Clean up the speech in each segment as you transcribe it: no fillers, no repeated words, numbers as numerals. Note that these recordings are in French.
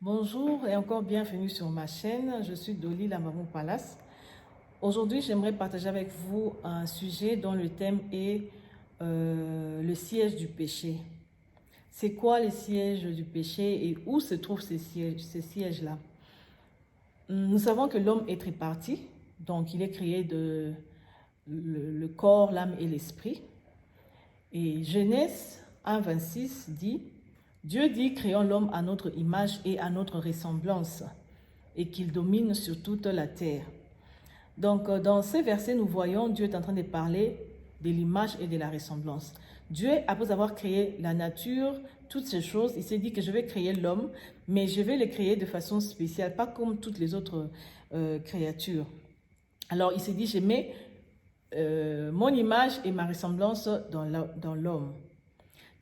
Bonjour et encore bienvenue sur ma chaîne. Je suis Dolly la Maman Palace. Aujourd'hui, j'aimerais partager avec vous un sujet dont le thème est le siège du péché. C'est quoi le siège du péché et où se trouvent ces sièges-là? Nous savons que l'homme est tripartite, donc il est créé de le corps, l'âme et l'esprit. Et Genèse 1,26 dit: Dieu dit, créons l'homme à notre image et à notre ressemblance, et qu'il domine sur toute la terre. Donc, dans ces versets, nous voyons Dieu est en train de parler de l'image et de la ressemblance. Dieu, après avoir créé la nature, toutes ces choses, il s'est dit que je vais créer l'homme, mais je vais le créer de façon spéciale, pas comme toutes les autres créatures. Alors, il s'est dit, je mets mon image et ma ressemblance dans l'homme.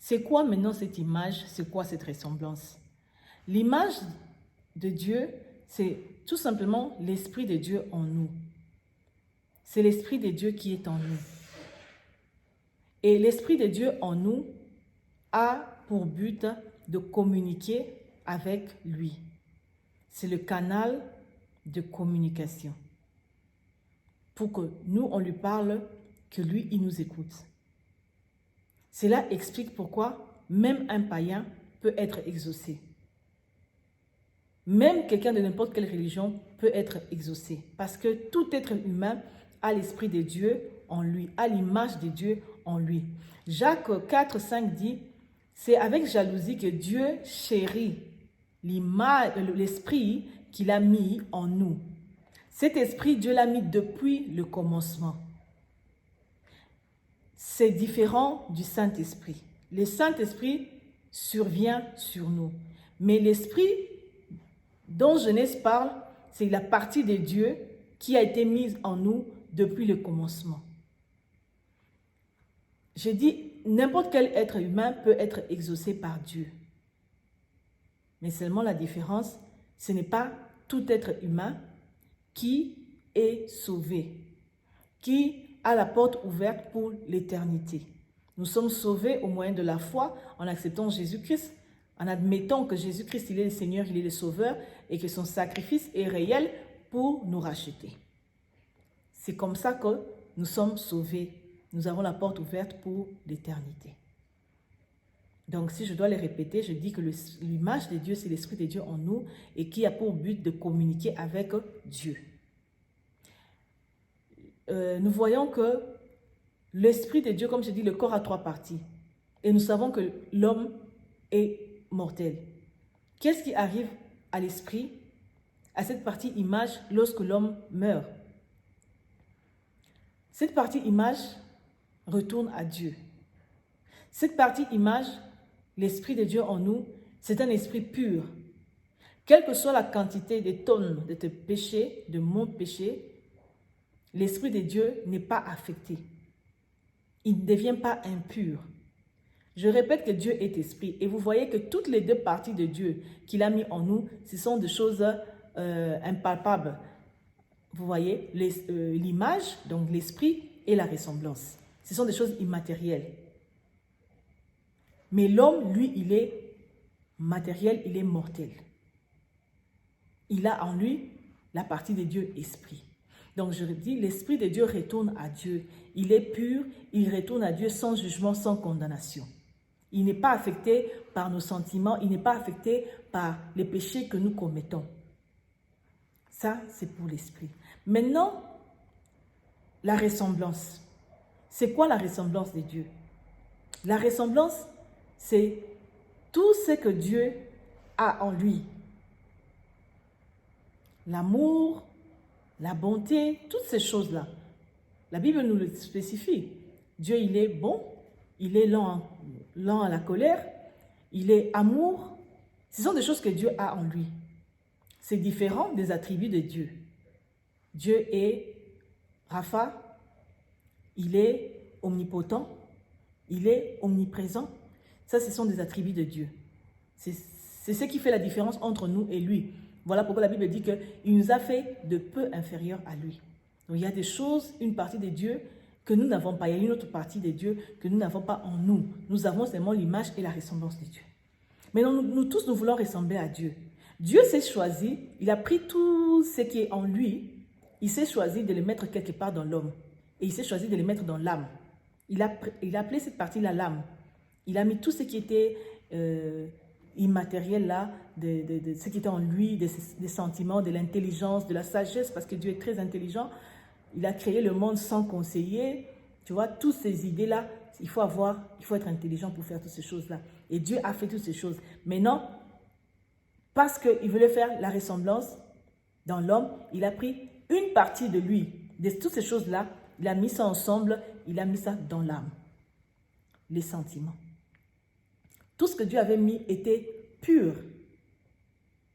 C'est quoi maintenant cette image? C'est quoi cette ressemblance? L'image de Dieu, c'est tout simplement l'Esprit de Dieu en nous. C'est l'Esprit de Dieu qui est en nous. Et l'Esprit de Dieu en nous a pour but de communiquer avec lui. C'est le canal de communication. Pour que nous, on lui parle, que lui, il nous écoute. Cela explique pourquoi même un païen peut être exaucé. Même quelqu'un de n'importe quelle religion peut être exaucé. Parce que tout être humain a l'Esprit de Dieu en lui, a l'image de Dieu en lui. Jacques 4, 5 dit: c'est avec jalousie que Dieu chérit l'Esprit qu'il a mis en nous. Cet Esprit, Dieu l'a mis depuis le commencement. C'est différent du Saint-Esprit. Le Saint-Esprit survient sur nous. Mais l'Esprit dont Genèse parle, c'est la partie de Dieu qui a été mise en nous depuis le commencement. Je dis, n'importe quel être humain peut être exaucé par Dieu. Mais seulement la différence, ce n'est pas tout être humain qui est sauvé, qui a la porte ouverte pour l'éternité. Nous sommes sauvés au moyen de la foi en acceptant Jésus-Christ, en admettant que Jésus-Christ, il est le Seigneur, il est le Sauveur et que son sacrifice est réel pour nous racheter. C'est comme ça que nous sommes sauvés. Nous avons la porte ouverte pour l'éternité. Donc, si je dois les répéter, je dis que l'image de Dieu, c'est l'Esprit de Dieu en nous et qui a pour but de communiquer avec Dieu. Nous voyons que l'Esprit de Dieu, comme je dis, le corps a 3 parties. Et nous savons que l'homme est mortel. Qu'est-ce qui arrive à l'Esprit, à cette partie image, lorsque l'homme meurt? Cette partie image retourne à Dieu. Cette partie image, l'Esprit de Dieu en nous, c'est un esprit pur. Quelle que soit la quantité de tonnes de tes péchés, de mon péché, l'Esprit de Dieu n'est pas affecté. Il ne devient pas impur. Je répète que Dieu est esprit. Et vous voyez que toutes les 2 parties de Dieu qu'il a mis en nous, ce sont des choses impalpables. Vous voyez, l'image, donc l'esprit et la ressemblance. Ce sont des choses immatérielles. Mais l'homme, lui, il est matériel, il est mortel. Il a en lui la partie de Dieu esprit. Donc je dis, l'Esprit de Dieu retourne à Dieu. Il est pur, il retourne à Dieu sans jugement, sans condamnation. Il n'est pas affecté par nos sentiments, il n'est pas affecté par les péchés que nous commettons. Ça, c'est pour l'Esprit. Maintenant, la ressemblance. C'est quoi la ressemblance de Dieu? La ressemblance, c'est tout ce que Dieu a en lui. L'amour, la bonté, toutes ces choses-là. La Bible nous le spécifie. Dieu, il est bon, il est lent à la colère, il est amour. Ce sont des choses que Dieu a en lui. C'est différent des attributs de Dieu. Dieu est Rapha, il est omnipotent, il est omniprésent. Ça, ce sont des attributs de Dieu. C'est ce qui fait la différence entre nous et lui. Voilà pourquoi la Bible dit qu'il nous a fait de peu inférieurs à lui. Donc il y a des choses, une partie de Dieu que nous n'avons pas. Il y a une autre partie de Dieu que nous n'avons pas en nous. Nous avons seulement l'image et la ressemblance de Dieu. Mais nous tous, nous voulons ressembler à Dieu. Dieu s'est choisi, il a pris tout ce qui est en lui, il s'est choisi de le mettre quelque part dans l'homme. Et il s'est choisi de le mettre dans l'âme. Il a appelé cette partie-là l'âme. Il a mis tout ce qui était immatériel là, de ce qui était en lui, des sentiments, de l'intelligence, de la sagesse, parce que Dieu est très intelligent. Il a créé le monde sans conseiller. Tu vois, toutes ces idées-là, il faut être intelligent pour faire toutes ces choses-là. Et Dieu a fait toutes ces choses. Maintenant, parce qu'il voulait faire la ressemblance dans l'homme, il a pris une partie de lui, de toutes ces choses-là, il a mis ça ensemble, il a mis ça dans l'âme, les sentiments. Tout ce que Dieu avait mis était pur,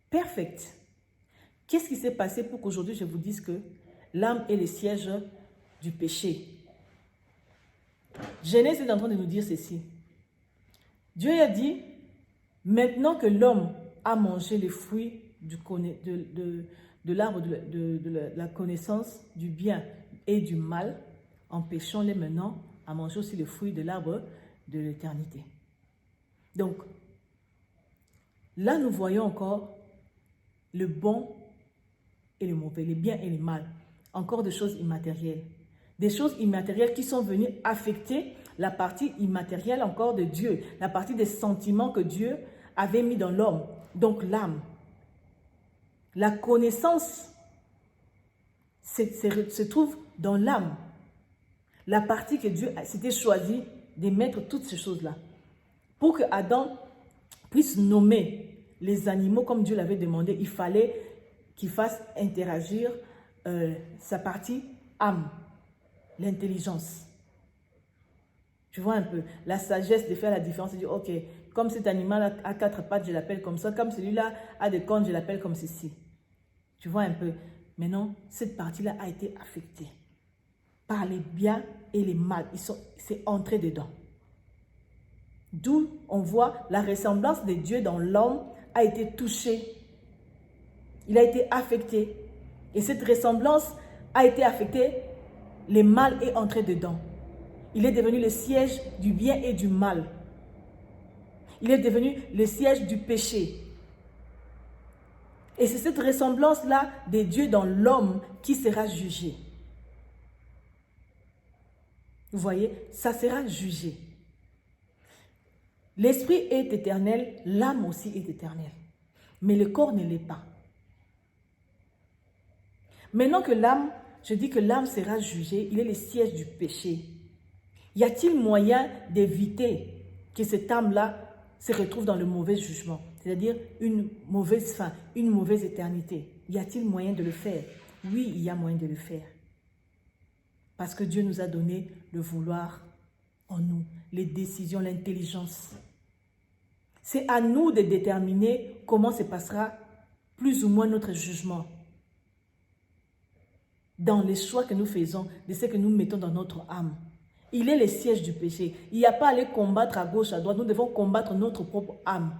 perfect. Qu'est-ce qui s'est passé pour qu'aujourd'hui je vous dise que l'âme est le siège du péché? Genèse est en train de nous dire ceci. Dieu a dit, maintenant que l'homme a mangé les fruits de l'arbre de la connaissance du bien et du mal, empêchons-les maintenant à manger aussi les fruits de l'arbre de l'éternité. Donc, là nous voyons encore le bon et le mauvais, le bien et le mal. Encore des choses immatérielles. Des choses immatérielles qui sont venues affecter la partie immatérielle encore de Dieu, la partie des sentiments que Dieu avait mis dans l'homme, donc l'âme. La connaissance se trouve dans l'âme. La partie que Dieu s'était choisi de mettre toutes ces choses-là. Pour que Adam puisse nommer les animaux comme Dieu l'avait demandé, il fallait qu'il fasse interagir sa partie âme, l'intelligence. Tu vois un peu, la sagesse de faire la différence, de dire, ok, comme cet animal a 4 pattes, je l'appelle comme ça, comme celui-là a des cornes, je l'appelle comme ceci. Tu vois un peu, maintenant, cette partie-là a été affectée par les biens et les mal. C'est entré dedans. D'où on voit la ressemblance de Dieu dans l'homme a été touchée. Il a été affecté. Et cette ressemblance a été affectée, le mal est entré dedans. Il est devenu le siège du bien et du mal. Il est devenu le siège du péché. Et c'est cette ressemblance-là de Dieu dans l'homme qui sera jugée. Vous voyez, ça sera jugé. L'esprit est éternel, l'âme aussi est éternelle. Mais le corps ne l'est pas. Maintenant que l'âme, je dis que l'âme sera jugée, il est le siège du péché. Y a-t-il moyen d'éviter que cette âme-là se retrouve dans le mauvais jugement, c'est-à-dire une mauvaise fin, une mauvaise éternité? Y a-t-il moyen de le faire? Oui, il y a moyen de le faire. Parce que Dieu nous a donné le vouloir en nous, les décisions, l'intelligence. C'est à nous de déterminer comment se passera plus ou moins notre jugement. Dans les choix que nous faisons, de ce que nous mettons dans notre âme. Il est le siège du péché. Il n'y a pas à aller combattre à gauche, à droite. Nous devons combattre notre propre âme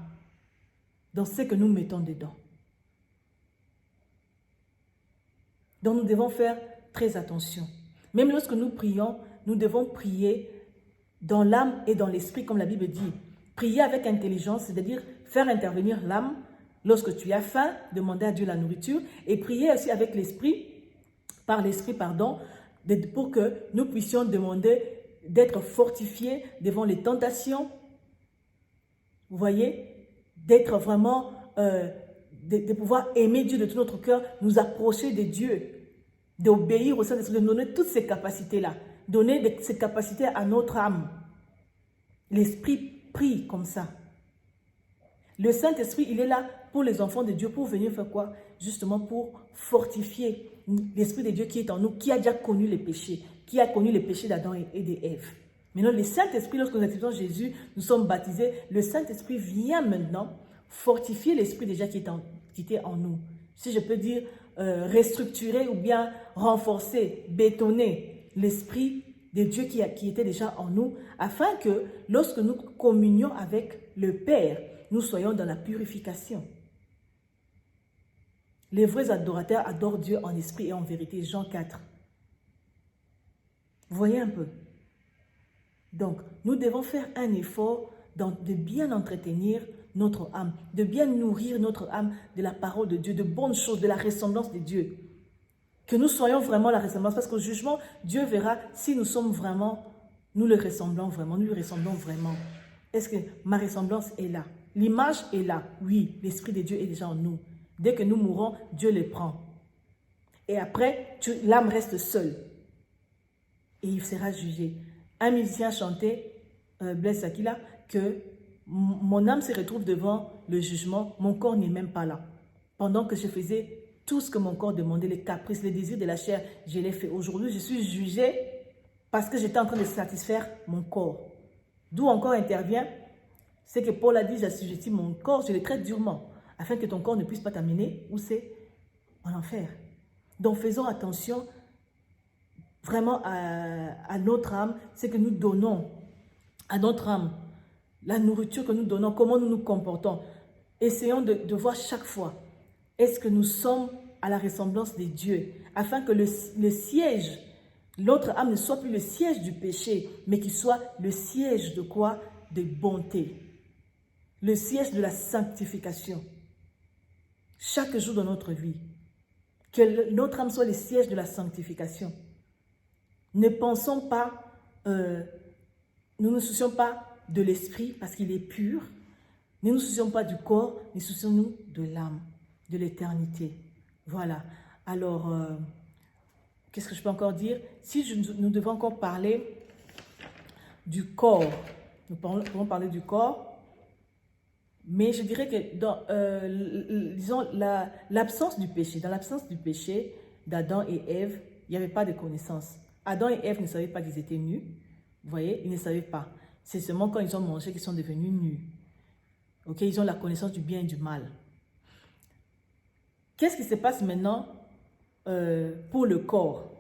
dans ce que nous mettons dedans. Donc nous devons faire très attention. Même lorsque nous prions, nous devons prier dans l'âme et dans l'esprit, comme la Bible dit. Prier avec intelligence, c'est-à-dire faire intervenir l'âme. Lorsque tu as faim, demander à Dieu la nourriture. Et prier aussi avec l'esprit, par l'esprit, pardon, pour que nous puissions demander d'être fortifiés devant les tentations. Vous voyez, d'être vraiment, de pouvoir aimer Dieu de tout notre cœur, nous approcher de Dieu, d'obéir au Saint-Esprit, de donner toutes ces capacités-là, donner ces capacités à notre âme. L'Esprit prie comme ça. Le Saint-Esprit, il est là pour les enfants de Dieu, pour venir faire quoi? Justement pour fortifier l'Esprit de Dieu qui est en nous, qui a déjà connu les péchés, qui a connu les péchés d'Adam et d'Ève. Maintenant, le Saint-Esprit, lorsque nous acceptons Jésus, nous sommes baptisés, le Saint-Esprit vient maintenant fortifier l'Esprit déjà qui était en nous. Si je peux dire, restructurer ou bien renforcer, bétonner l'Esprit de Dieu qui était déjà en nous, afin que lorsque nous communions avec le Père, nous soyons dans la purification. Les vrais adorateurs adorent Dieu en esprit et en vérité. Jean 4. Vous voyez un peu? Donc, nous devons faire un effort de bien entretenir notre âme, de bien nourrir notre âme de la parole de Dieu, de bonnes choses, de la ressemblance de Dieu. Que nous soyons vraiment la ressemblance, parce qu'au jugement, Dieu verra si nous sommes vraiment, nous le ressemblons vraiment, nous lui ressemblons vraiment. Est-ce que ma ressemblance est là? L'image est là, oui, l'Esprit de Dieu est déjà en nous. Dès que nous mourons, Dieu le prend. Et après, l'âme reste seule. Et il sera jugé. Un musicien chantait, Blaise Akila, que mon âme se retrouve devant le jugement, mon corps n'est même pas là. Pendant que je faisais tout ce que mon corps demandait, les caprices, les désirs de la chair, je l'ai fait. Aujourd'hui, je suis jugé parce que j'étais en train de satisfaire mon corps. D'où encore intervient, c'est que Paul a dit, j'assujettis mon corps, je le traite durement, afin que ton corps ne puisse pas t'amener où c'est en enfer. Donc faisons attention vraiment à notre âme, c'est que nous donnons à notre âme, la nourriture que nous donnons, comment nous nous comportons. Essayons de voir chaque fois, est-ce que nous sommes à la ressemblance de Dieu, afin que le siège, l'autre âme ne soit plus le siège du péché, mais qu'il soit le siège de quoi? De bonté. Le siège de la sanctification. Chaque jour de notre vie. Que notre âme soit le siège de la sanctification. Ne pensons pas, nous ne soucions pas de l'esprit parce qu'il est pur. Ne nous soucions pas du corps, mais soucions-nous de l'âme, de l'éternité. Voilà. Alors, qu'est-ce que je peux encore dire? Si nous devons encore parler du corps, nous pouvons parler du corps, mais je dirais que dans, disons, l'absence du péché, dans l'absence du péché d'Adam et Ève, il n'y avait pas de connaissance. Adam et Ève ne savaient pas qu'ils étaient nus. Vous voyez, ils ne savaient pas. C'est seulement quand ils ont mangé qu'ils sont devenus nus. Ok, ils ont la connaissance du bien et du mal. Qu'est-ce qui se passe maintenant pour le corps?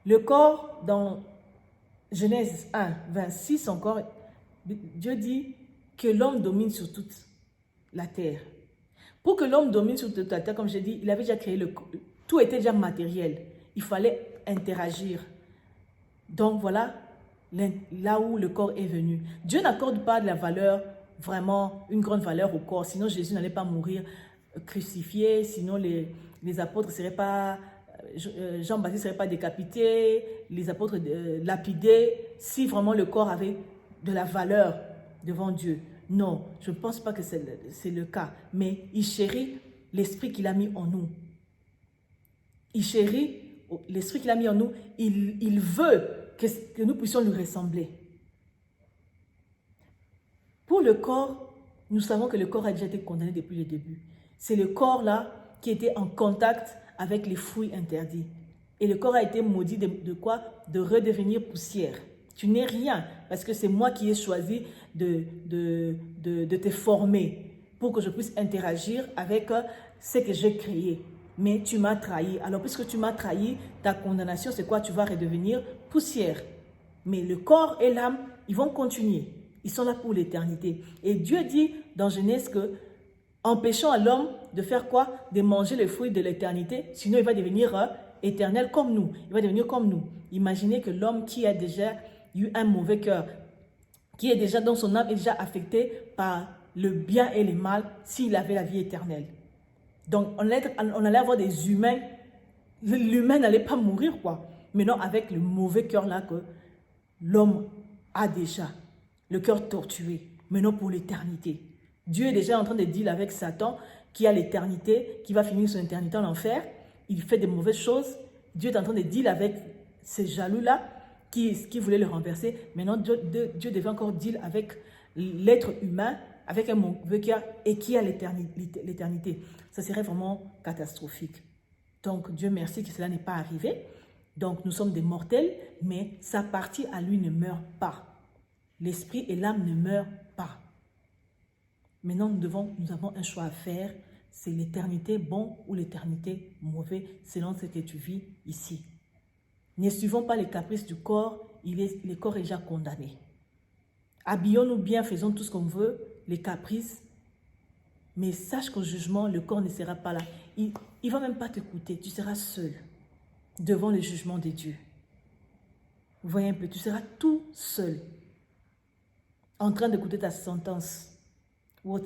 Le corps, dans Genèse 1, 26 encore, Dieu dit que l'homme domine sur toute la terre. Pour que l'homme domine sur toute la terre, comme j'ai dit, il avait déjà créé tout était déjà matériel. Il fallait interagir. Donc voilà, là où le corps est venu. Dieu n'accorde pas de la valeur, vraiment une grande valeur au corps. Sinon Jésus n'allait pas mourir crucifié. Sinon les apôtres ne seraient pas, Jean-Baptiste ne serait pas décapité. Les apôtres lapidés. Si vraiment le corps avait de la valeur devant Dieu. Non, je ne pense pas que c'est le cas. Mais il chérit l'esprit qu'il a mis en nous. Il chérit l'esprit qu'il a mis en nous. Il veut que nous puissions lui ressembler. Pour le corps, nous savons que le corps a déjà été condamné depuis le début. C'est le corps-là qui était en contact avec les fruits interdits. Et le corps a été maudit de quoi? De redevenir poussière. Tu n'es rien, parce que c'est moi qui ai choisi de te former pour que je puisse interagir avec ce que j'ai créé. Mais tu m'as trahi. Alors, puisque tu m'as trahi, ta condamnation, c'est quoi? Tu vas redevenir poussière. Mais le corps et l'âme, ils vont continuer. Ils sont là pour l'éternité. Et Dieu dit dans Genèse que, empêchant à l'homme de faire quoi? De manger le fruit de l'éternité, sinon il va devenir éternel comme nous. Il va devenir comme nous. Imaginez que l'homme qui a déjà eu un mauvais cœur, qui est déjà dans son âme, est déjà affecté par le bien et le mal, s'il avait la vie éternelle. Donc, on allait avoir des humains, l'humain n'allait pas mourir, quoi. Mais non, avec le mauvais cœur là que l'homme a déjà, le cœur torturé, mais non pour l'éternité. Dieu est déjà en train de dealer avec Satan, qui a l'éternité, qui va finir son éternité en enfer. Il fait des mauvaises choses. Dieu est en train de dealer avec ces jaloux-là, qui voulaient le renverser. Maintenant, Dieu devait encore dealer avec l'être humain, avec un mauvais cœur, et qui a l'éternité. Ça serait vraiment catastrophique. Donc, Dieu merci que cela n'est pas arrivé. Donc, nous sommes des mortels, mais sa partie à lui ne meurt pas. L'esprit et l'âme ne meurent pas. Maintenant, nous avons un choix à faire. C'est l'éternité bon ou l'éternité mauvais, selon ce que tu vis ici. Ne suivons pas les caprices du corps, le corps est déjà condamné. Habillons-nous bien, faisons tout ce qu'on veut, les caprices, mais sache qu'au jugement, le corps ne sera pas là. Il ne va même pas t'écouter, tu seras seul devant le jugement de Dieu. Vous voyez un peu, tu seras tout seul. en train d'écouter ta sentence. Oh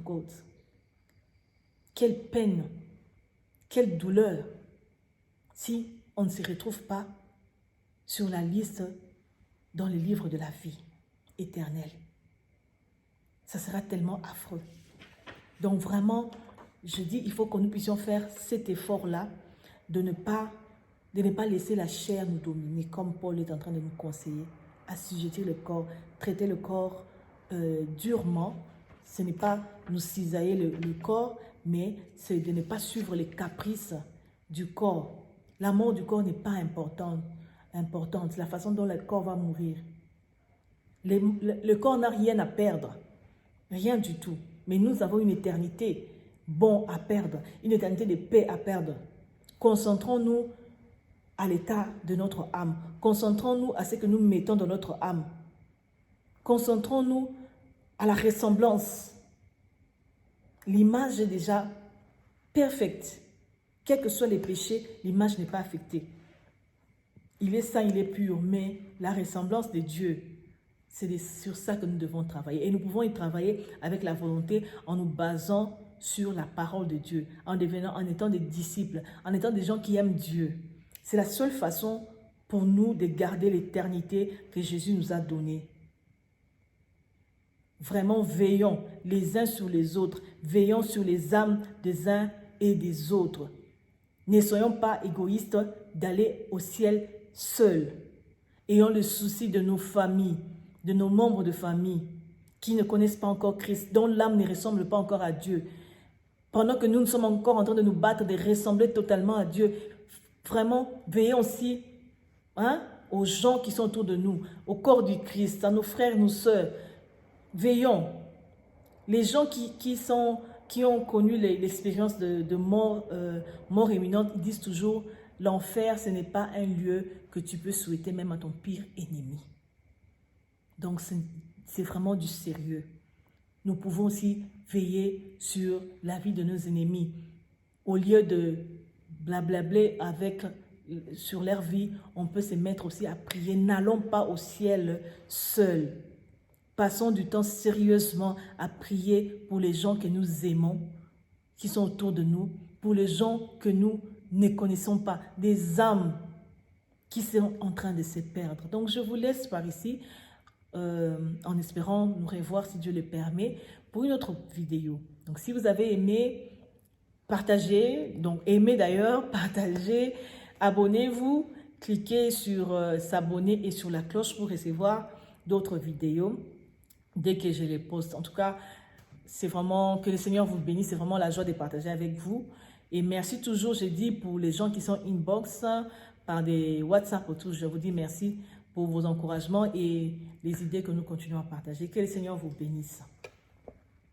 God, quelle peine, quelle douleur si on ne se retrouve pas sur la liste dans le livre de la vie éternelle. Ça sera tellement affreux. Donc vraiment, je dis, il faut que nous puissions faire cet effort-là de ne pas laisser la chair nous dominer, comme Paul est en train de nous conseiller, assujettir le corps, traiter le corps durement. Ce n'est pas nous cisailler le corps, mais c'est de ne pas suivre les caprices du corps. La mort du corps n'est pas importante. C'est la façon dont le corps va mourir. Le corps n'a rien à perdre, rien du tout. Mais nous avons une éternité bon à perdre, une éternité de paix à perdre. Concentrons-nous à l'état de notre âme. Concentrons-nous à ce que nous mettons dans notre âme. Concentrons-nous à la ressemblance. L'image est déjà parfaite. Quels que soient les péchés, l'image n'est pas affectée. Il est saint, il est pur, mais la ressemblance de Dieu, c'est sur ça que nous devons travailler. Et nous pouvons y travailler avec la volonté en nous basant sur la parole de Dieu, en étant des disciples, en étant des gens qui aiment Dieu. C'est la seule façon pour nous de garder l'éternité que Jésus nous a donnée. Vraiment, veillons les uns sur les autres, veillons sur les âmes des uns et des autres. Ne soyons pas égoïstes d'aller au ciel seuls. Ayons le souci de nos familles, de nos membres de famille qui ne connaissent pas encore Christ, dont l'âme ne ressemble pas encore à Dieu. Pendant que nous sommes encore en train de nous battre, de ressembler totalement à Dieu, vraiment, veillons aussi aux gens qui sont autour de nous, au corps du Christ, à nos frères, nos sœurs. Veillons. Les gens qui ont connu l'expérience de mort imminente, ils disent toujours, l'enfer, ce n'est pas un lieu que tu peux souhaiter même à ton pire ennemi. Donc, c'est vraiment du sérieux. Nous pouvons aussi veiller sur la vie de nos ennemis. Au lieu de blablabler sur leur vie, on peut se mettre aussi à prier. N'allons pas au ciel seuls. Passons du temps sérieusement à prier pour les gens que nous aimons, qui sont autour de nous, pour les gens que nous ne connaissons pas, des âmes qui sont en train de se perdre. Donc, je vous laisse par ici, en espérant nous revoir, si Dieu le permet, pour une autre vidéo. Donc, si vous avez aimé, partagez. Donc, aimez d'ailleurs, partagez, abonnez-vous, cliquez sur s'abonner et sur la cloche pour recevoir d'autres vidéos dès que je les poste. En tout cas, c'est vraiment que le Seigneur vous bénisse. C'est vraiment la joie de partager avec vous. Et merci toujours, je dis, pour les gens qui sont inbox par des WhatsApp autour. Je vous dis merci pour vos encouragements et les idées que nous continuons à partager. Que le Seigneur vous bénisse.